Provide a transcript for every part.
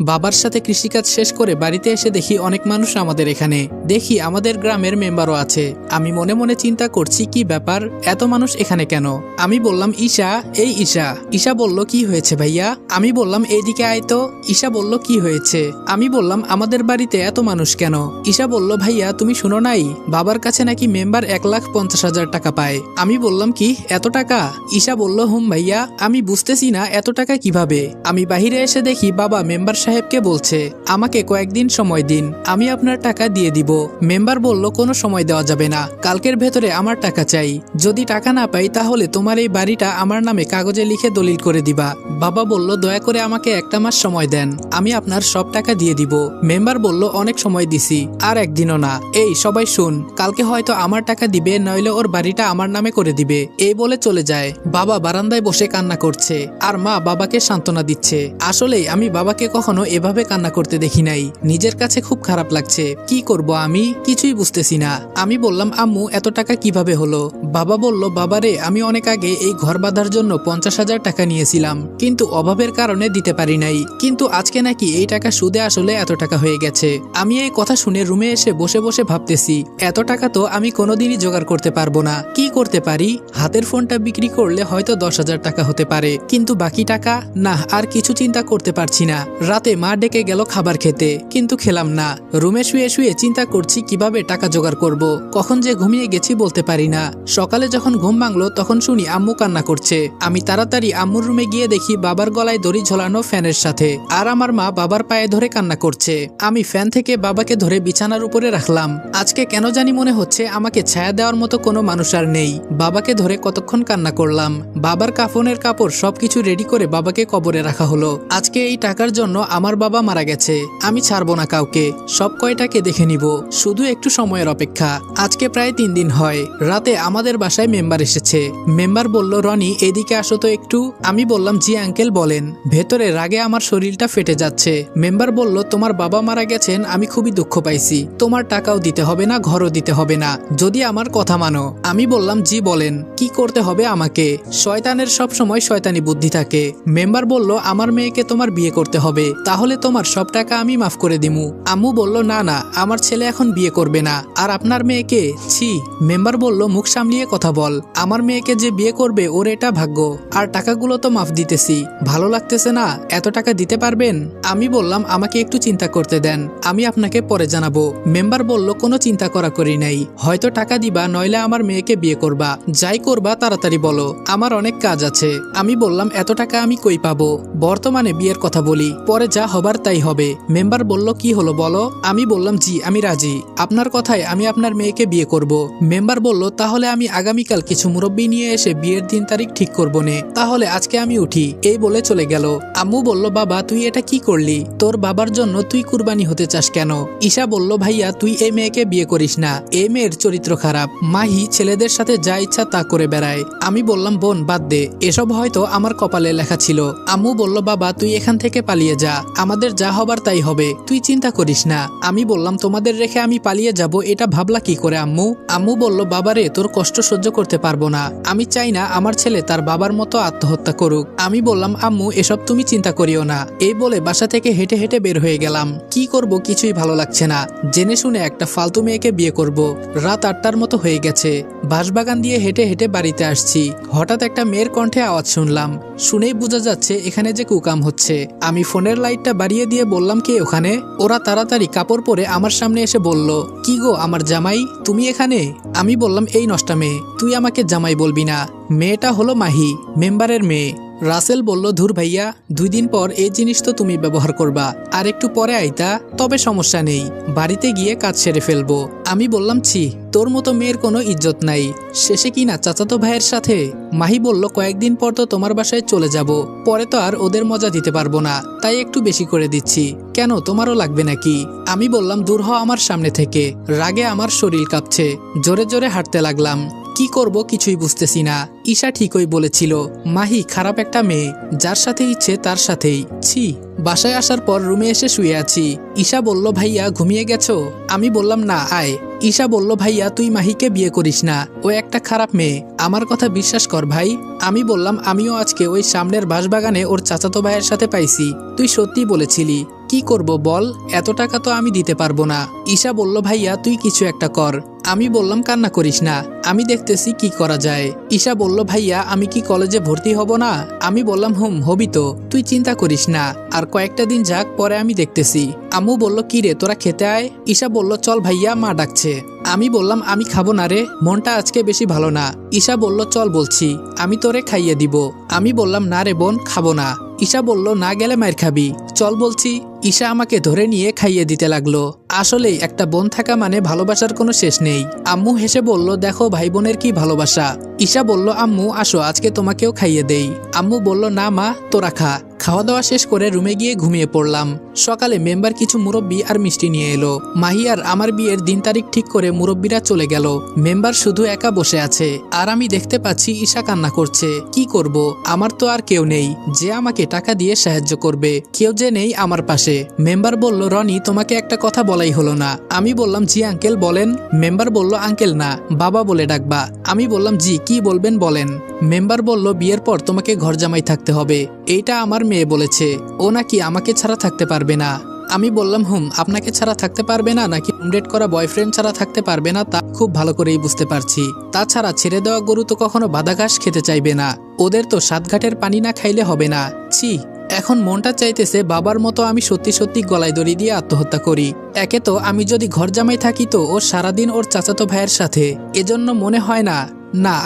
বাবার সাথে কৃষিকাজ শেষ করে বাড়িতে এসে দেখি অনেক মানুষ আমাদের এখানে। দেখি আমাদের গ্রামের মেম্বারও আছে। আমি মনে মনে চিন্তা করছি কি ব্যাপার, এত মানুষ এখানে কেন? আমি বললাম ঈশা, এই ঈশা। ঈশা বলল কি হয়েছে ভাইয়া? আমি বললাম এইদিকে আয় তো। ঈশা বলল কি হয়েছে? আমি বললাম আমাদের বাড়িতে এত মানুষ কেন? ঈশা বলল ভাইয়া তুমি শুনো নাই, বাবার কাছে নাকি মেম্বার 1,50,000 টাকা পায়। আমি বললাম কি এত টাকা? ঈশা বলল হুম ভাইয়া। আমি বুঝতেছি না এত টাকা কিভাবে। আমি বাহিরে এসে দেখি বাবা মেম্বার সাহেবকে বলছে আমাকে কয়েকদিন সময় দিন, আমি আপনার টাকা দিয়ে দিব। মেম্বার বলল কোনো সময় দেওয়া যাবে না, কালকের ভেতরে আমার টাকা চাই। যদি টাকা না পাই তাহলে তোমার এই বাড়িটা আমার নামে কাগজে লিখে দলিল করে দিবা। বাবা বলল দয়া করে আমাকে একটা মাস সময় দেন, আমি আপনার সব টাকা দিয়ে দিব। মেম্বার বলল অনেক সময় দিছি, আর একদিনও না। এই সবাই শুন, কালকে হয়তো আমার টাকা দিবে, নইলে ওর বাড়িটা আমার নামে করে দিবে। এই বলে চলে যায়। বাবা বারান্দায় বসে কান্না করছে, আর মা বাবাকে সান্ত্বনা দিচ্ছে। আসলেই আমি বাবাকে কখনো এভাবে কান্না করতে দেখি নাই। নিজের কাছে খুব খারাপ লাগছে। কি করব আমি কিছুই বুঝতেছি না। আমি বললাম আম্মু এত টাকা কিভাবে হলো? বাবা বলল বাবারে আমি অনেক আগে এই ঘর বাঁধার জন্য 50,000 টাকা নিয়েছিলাম, কিন্তু অভাবের কারণে দিতে পারি নাই। কিন্তু আজকে নাকি এই টাকা সুদে আসলে এত টাকা হয়ে গেছে। আমি এই কথা শুনে রুমে এসে বসে বসে ভাবতেছি এত টাকা তো আমি কোনোদিনই জোগাড় করতে পারবো না। কি করতে পারি? হাতের ফোনটা বিক্রি করলে হয়তো 10,000 টাকা হতে পারে, কিন্তু বাকি টাকা না। আর কিছু চিন্তা করতে পারছি না। রাতে মা ডেকে গেল খাবার খেতে, কিন্তু খেলাম না। রুমে শুয়ে শুয়ে চিন্তা করছি কিভাবে টাকা জোগাড় করব। কখন যে ঘুমিয়ে গেছি বলতে পারি না। সকালে যখন ঘুম ভাঙলো তখন শুনি আম্মু কান্না করছে। আমি তাড়াতাড়ি আম্মুর রুমে গিয়ে দেখি বাবার গলায় দড়ি ঝোলানো ফ্যানের সাথে, আর আমার মা বাবার পায়ে ধরে কান্না করছে। আমি ফ্যান থেকে বাবাকে ধরে বিছানার উপরে রাখলাম। আজকে কেন জানি মনে হচ্ছে আমাকে ছায়া দেওয়ার মতো কোনো মানুষ আর নেই। বাবাকে ধরে কতক্ষণ কান্না করলাম। বাবার কাফনের কাপড় সবকিছু রেডি করে বাবাকে কবরে রাখা হলো। আজকে এই টাকার জন্য আমার বাবা মারা গেছে। আমি ছাড়বো না কাউকে, সব কয়টাকে দেখে নিব। শুধু একটু সময়ের অপেক্ষা। আজকে প্রায় 3 দিন হয়। রাতে আমাদের বাসায় মেম্বার এসেছে। মেম্বার বলল রনি এদিকে আসো তো একটু। আমি বললাম জি আঙ্কেল বলেন। ভেতরে রাগে আমার শরীরটা ফেটে যাচ্ছে। মেম্বার বলল তোমার বাবা মারা গেছেন, আমি খুবই দুঃখ পাইছি। তোমার টাকাও দিতে হবে না, ঘরও দিতে হবে না, যদি আমার কথা মানো। আমি বললাম জি বলেন, কি করতে হবে আমাকে? শয়তানের সব সময় শয়তানি বুদ্ধি থাকে। মেম্বার বলল আমার মেয়েকে তোমার বিয়ে করতে হবে, তাহলে তোমার সব টাকা আমি মাফ করে দিমু। আম্মু বলল না না, আমার ছেলে এখন বিয়ে করবে না। আর আপনার মেয়েকে? ছি। মেম্বার বলল মুখ সামলিয়ে কথা বল। আমার মেয়েকে যে বিয়ে করবে ওর এটা ভাগ্য। আর টাকাগুলো তো মাফ দিতেছি, ভালো লাগতেছে না? এত টাকা দিতে পারবেন? আমি বললাম আমাকে একটু চিন্তা করতে দেন, আমি আপনাকে পরে জানাবো। মেম্বার বলল কোনো চিন্তা করা করি নাই, হয়তো টাকা দিবা, নইলে আমার মেয়েকে বিয়ে করবা। যাই করবা তাড়াতাড়ি বলো, আমার অনেক কাজ আছে। আমি বললাম এত টাকা আমি কই পাবো? বর্তমানে বিয়ের কথা বলি, পরে যা হবার তাই হবে। মেম্বার বলল কি হলো বলো। আমি বললাম জি আমি রাজি, আপনার কথায় আমি আপনার মেয়েকে বিয়ে করব। মেম্বার বলল তাহলে আমি আগামীকাল কিছু মুরব্বী নিয়ে এসে বিয়ের দিন তারিখ ঠিক করবো নে, তাহলে আজকে আমি উঠি। এই বলে চলে গেল। আম্মু বলল বাবা তুই এটা কি করলি? তোর বাবার জন্য তুই কুরবানি হতে চাস কেন? ঈশা বলল ভাইয়া তুই এই মেয়েকে বিয়ে করিস না, এই মেয়ের চরিত্র খারাপ। মাহি ছেলেদের সাথে যা ইচ্ছা তা করে বেড়ায়। আমি বললাম বোন বাদ দে, এসব হয়তো আমার কপালে লেখা ছিল। আম্মু বলল বাবা তুই এখান থেকে পালিয়ে যা, আমাদের যা হবার তাই হবে, তুই চিন্তা করিস না। আমি বললাম তোমাদের রেখে আমি পালিয়ে যাব, এটা ভাবলা কি করে আম্মু? আম্মু বলল বাবারে তোর কষ্ট সহ্য করতে পারবো না, আমি চাই না আমার ছেলে তার বাবার মতো আত্মহত্যা করুক। আমি বললাম আম্মু এসব তুমি চিন্তা করিও না। এই বলে বাসা থেকে হেঁটে হেঁটে বের হয়ে গেলাম। কি করব কিছুই ভালো লাগছে না। জেনে শুনে একটা ফালতু মেয়েকে বিয়ে করব। রাত 8টার মতো হয়ে গেছে। বাঁশবাগান দিয়ে হেঁটে হেঁটে বাড়িতে আসছি। হঠাৎ একটা মেয়ের কণ্ঠে আওয়াজ শুনলাম। শুনেই বোঝা যাচ্ছে এখানে যে কুকাম হচ্ছে। আমি ফোনের লাইটটা বাড়িয়ে দিয়ে বললাম কে ওখানে? ওরা তাড়াতাড়ি কাপড় পরে আমার সামনে এসে বলল কি গো আমার জামাই, তুমি এখানে? আমি বললাম এই নষ্টা মেয়ে, তুই আমাকে জামাই বলবি না। মেয়েটা হলো মাহি, মেম্বারের মেয়ে। রাসেল বলল ধুর ভাইয়া, 2 দিন পর এই জিনিস তো তুমি ব্যবহার করবা, আর একটু পরে আইতা, তবে সমস্যা নেই, বাড়িতে গিয়ে কাজ সেরে ফেলবো। আমি বললাম ছি, তোর মতো মেয়ের কোনো ইজ্জত নাই, শেষে কিনা চাচাতো ভাইয়ের সাথে। মাহি বলল কয়েকদিন পর তো তোমার বাসায় চলে যাব, পরে তো আর ওদের মজা দিতে পারবো না, তাই একটু বেশি করে দিচ্ছি। কেন তোমারও লাগবে নাকি? আমি বললাম দূর হ আমার সামনে থেকে। রাগে আমার শরীর কাঁপছে। জোরে জোরে হাঁটতে লাগলাম। কি করব কিছুই বুঝতেছি না। ঈশা ঠিকই বলেছিল, মাহি খারাপ একটা মেয়ে, যার সাথে ইচ্ছে তার সাথেই। ছি। বাসায় আসার পর রুমে এসে শুয়ে আছি। ঈশা বলল ভাইয়া ঘুমিয়ে গেছো? আমি বললাম না আয়। ঈশা বলল ভাইয়া তুই মাহিকে বিয়ে করিস না, ও একটা খারাপ মেয়ে, আমার কথা বিশ্বাস কর ভাই। আমি বললাম আমিও আজকে ওই সামনের বাঁশবাগানে ওর চাচাতো ভাইয়ের সাথে পাইছি, তুই সত্যি বলেছিলি। কি করব বল, এত টাকা তো আমি দিতে পারবো না। ঈশা বলল ভাইয়া তুই কিছু একটা কর। আমি বললাম কান্না করিস না, আমি দেখতেছি কি করা যায়। ঈশা বলল ভাইয়া আমি কি কলেজে ভর্তি হব না? আমি বললাম হবি তো, তুই চিন্তা করিস না, আর কয়েকটা দিন যাক, পরে আমি দেখতেছি। আম্মু বলল কি রে তোরা খেতে আয়। ঈশা বলল চল ভাইয়া মা ডাকছে। আমি বললাম আমি খাবো না রে, মনটা আজকে বেশি ভালো না। ঈশা বলল চল বলছি, আমি তোরে খাইয়ে দিব। আমি বললাম না রে বোন, খাবো না। ঈশা বলল না গেলে মার খাবি, চল বলছি। ঈশা আমাকে ধরে নিয়ে খাইয়ে দিতে লাগলো। আসলেই একটা বোন থাকা মানে ভালোবাসার কোনো শেষ নেই। আম্মু হেসে বলল দেখো ভাই বোনের কি ভালোবাসা। ঈশা বলল আম্মু আসো আজকে তোমাকেও খাইয়ে দেই। আম্মু বলল না মা তোরা খা। খাওয়া দাওয়া শেষ করে রুমে গিয়ে ঘুমিয়ে পড়লাম। সকালে মেম্বার কিছু মুরব্বি আর মিষ্টি নিয়ে এলো। মাহি আর আমার বিয়ের দিন তারিখ ঠিক করে মুরব্বিরা চলে গেল। মেম্বার শুধু একা বসে আছে, আর আমি দেখতে পাচ্ছি ঈশা কান্না করছে। কি করব, আমার তো আর কেউ নেই যে আমাকে টাকা দিয়ে সাহায্য করবে, কেউ যে নেই আমার পাশে। মেম্বার বলল রনি তোমাকে একটা কথা বলাই হলো না। আমি বললাম জি আঙ্কেল বলেন। মেম্বার বলল আঙ্কেল না বাবা বলে ডাকবা। আমি বললাম জি কি বলবেন বলেন। মেম্বার বলল বিয়ের পর তোমাকে ঘর জামাই থাকতে হবে, এইটা আমার মেয়ে বলেছে, ও নাকি আমাকে ছাড়া থাকতে পারবে না। আমি বললাম আপনাকে ছাড়া থাকতে পারবে না নাকি ডেট করা বয়ফ্রেন্ড ছাড়া থাকতে পারবে না তা খুব ভালো করেই বুঝতে পারছি। তাছাড়া ছেড়ে দেওয়া গরু তো কখনো বাদা ঘাস খেতে চাইবে না, ওদের তো সাতঘাটের পানি না খাইলে হবে না। ছি, এখন মনটা চাইতেছে বাবার মতো আমি সত্যি সত্যি গলায় দড়ি দিয়ে আত্মহত্যা করি। একে তো আমি যদি ঘর জামাই থাকি তো ও সারাদিন ওর চাচাতো ভাইয়ের সাথে, এজন্য মনে হয় না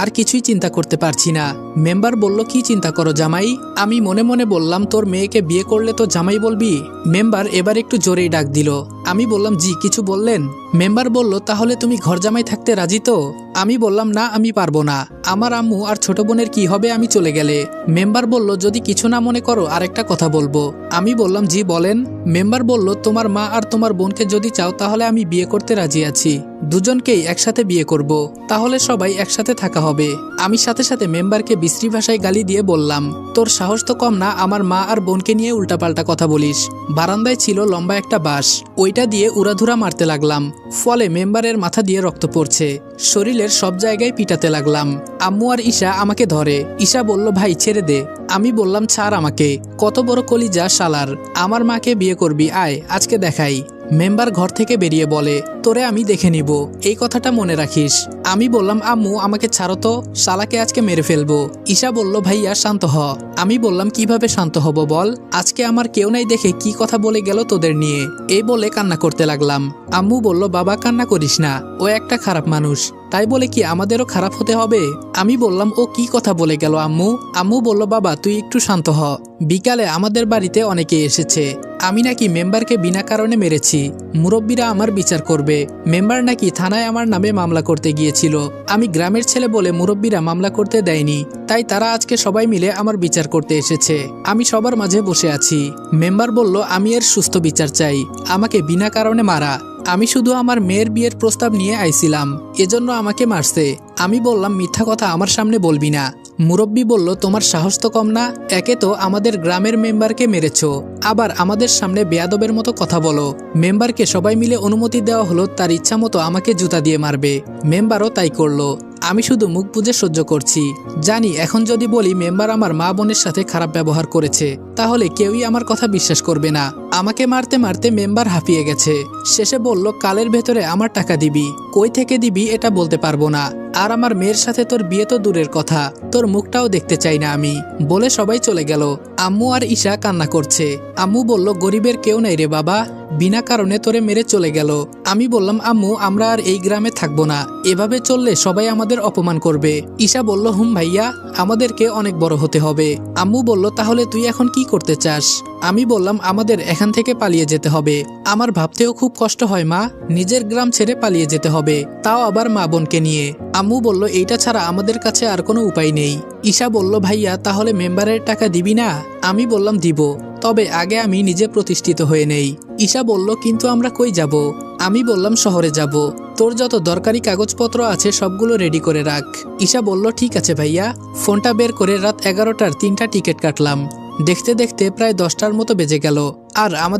আর কিছুই চিন্তা করতে পারছি না। মেম্বার বলল কি চিন্তা করো জামাই? আমি মনে মনে বললাম তোর মেয়েকে বিয়ে করলে তো জামাই বলবি। মেম্বার এবার একটু জোরেই ডাক দিল। আমি বললাম জি কিছু বললেন? মেম্বার বলল তাহলে তুমি ঘর জামাই থাকতে রাজি তো? আমি বললাম না আমি পারবো না, আমার আম্মু আর ছোট বোনের কি হবে আমি চলে গেলে। মেম্বার বলল যদি কিছু না মনে করো আরেকটা কথা বলবো। আমি বললাম জি বলেন। মেম্বার বলল তোমার মা আর তোমার বোনকে যদি চাও তাহলে আমি বিয়ে করতে রাজি আছি, দুজনকেই একসাথে বিয়ে করব, তাহলে সবাই একসাথে থাকা হবে। আমি সাথে সাথে মেম্বারকে বিশ্রী ভাষায় গালি দিয়ে বললাম তোর সাহস তো কম না আমার মা আর বোনকে নিয়ে উল্টাপাল্টা কথা বলিস। বারান্দায় ছিল লম্বা একটা বাঁশ, ওইটা দিয়ে উড়াধুরা মারতে লাগলাম, ফলে মেম্বারের মাথা দিয়ে রক্ত পড়ছে। শরীরের সব জায়গায় পিটাতে লাগলাম। আম্মু আর ঈশা আমাকে ধরে। ঈশা বলল ভাই ছেড়ে দে। আমি বললাম ছাড় আমাকে, কত বড় কলিজা শালার, আমার মাকে বিয়ে করবি, আয় আজকে দেখাই। মেম্বার ঘর থেকে বেরিয়ে বলে তোরে আমি দেখে নিব, এই কথাটা মনে রাখিস। আমি বললাম আম্মু আমাকে ছাড়ো তো, শালাকে আজকে মেরে ফেলবো। ঈশা বলল ভাইয়া শান্ত হ। আমি বললাম কিভাবে শান্ত হব বল, আজকে আমার কেউ নাই দেখে কি কথা বলে গেল তোদের নিয়ে, এই বলে কান্না করতে লাগলাম। আম্মু বলল বাবা কান্না করিস না, ও একটা খারাপ মানুষ, তাই বলে কি আমাদেরও খারাপ হতে হবে? আমি বললাম ও কি কথা বলে গেল আম্মু? আম্মু বলল বাবা তুই একটু শান্ত হ, বিকালে আমাদের বাড়িতে অনেকে এসেছে, আমি নাকি মেম্বারকে বিনা কারণে মেরেছি, মুরব্বীরা আমার বিচার করবে। মেম্বার নাকি থানায় আমার নামে মামলা করতে গিয়েছিল, আমি গ্রামের ছেলে বলে মুরব্বীরা মামলা করতে দেয়নি, তাই তারা আজকে সবাই মিলে আমার বিচার করতে এসেছে, আমি সবার মাঝে বসে আছি। মেম্বার বলল আমি এর সুস্থ বিচার চাই, আমাকে বিনা কারণে মারা, আমি শুধু আমার মেয়ের বিয়ের প্রস্তাব নিয়ে আইছিলাম, এজন্য আমাকে মারছে। আমি বললাম মিথ্যা কথা আমার সামনে বলবি না। মুরব্বী বলল তোমার সাহস তো কম না, একে তো আমাদের গ্রামের মেম্বারকে মেরেছো, আবার আমাদের সামনে বেয়াদবের মতো কথা বলো। মেম্বারকে সবাই মিলে অনুমতি দেওয়া হলো তার ইচ্ছা মতো আমাকে জুতা দিয়ে মারবে, মেম্বারও তাই করলো। আমি শুধু মুখ বুজে সহ্য করছি, জানি এখন যদি বলি মেম্বার আমার মা বোনের সাথে খারাপ ব্যবহার করেছে তাহলে কেউই আমার কথা বিশ্বাস করবে না। আমাকে মারতে মারতে মেম্বার হাঁপিয়ে গেছে, শেষে বলল কালের ভেতরে আমার টাকা দিবি, কই থেকে দিবি এটা বলতে পারবো না, আর আমার মেয়ের সাথে তোর বিয়ে তো দূরের কথা, তোর মুখটাও দেখতে চাই না আমি, বলে সবাই চলে গেল। আম্মু আর ঈশা কান্না করছে। আম্মু বলল গরিবের কেউ নাই রে বাবা, বিনা কারণে তোরে মেরে চলে গেল। আমি বললাম আম্মু আমরা আর এই গ্রামে থাকবো না, এভাবে চললে সবাই আমাদের অপমান করবে। ঈশা বলল ভাইয়া আমাদেরকে অনেক বড় হতে হবে। আম্মু বলল তাহলে তুই এখন কি করতে চাস? আমি বললাম আমাদের এখান থেকে পালিয়ে যেতে হবে, আমার ভাবতেও খুব কষ্ট হয় মা, নিজের গ্রাম ছেড়ে পালিয়ে যেতে হবে, তাও আবার মা বোনকে নিয়ে। আম্মু বলল এইটা ছাড়া আমাদের কাছে আর কোনো উপায় নেই। ঈশা বলল ভাইয়া তাহলে মেম্বারের টাকা দিবি না? আমি বললাম দিব, তবে আগে আমি নিজে প্রতিষ্ঠিত হয়ে নেই। ঈশা বলল কিন্তু আমরা কই যাব? আমি বললাম শহরে যাব, তোর যত দরকারি কাগজপত্র আছে সবগুলো রেডি করে রাখ। ঈশা বলল ঠিক আছে ভাইয়া। ফোনটা বের করে রাত 11টার 3টা টিকিট কাটলাম। দেখতে দেখতে প্রায় 10টার মতো বেজে গেল, আর আমাদের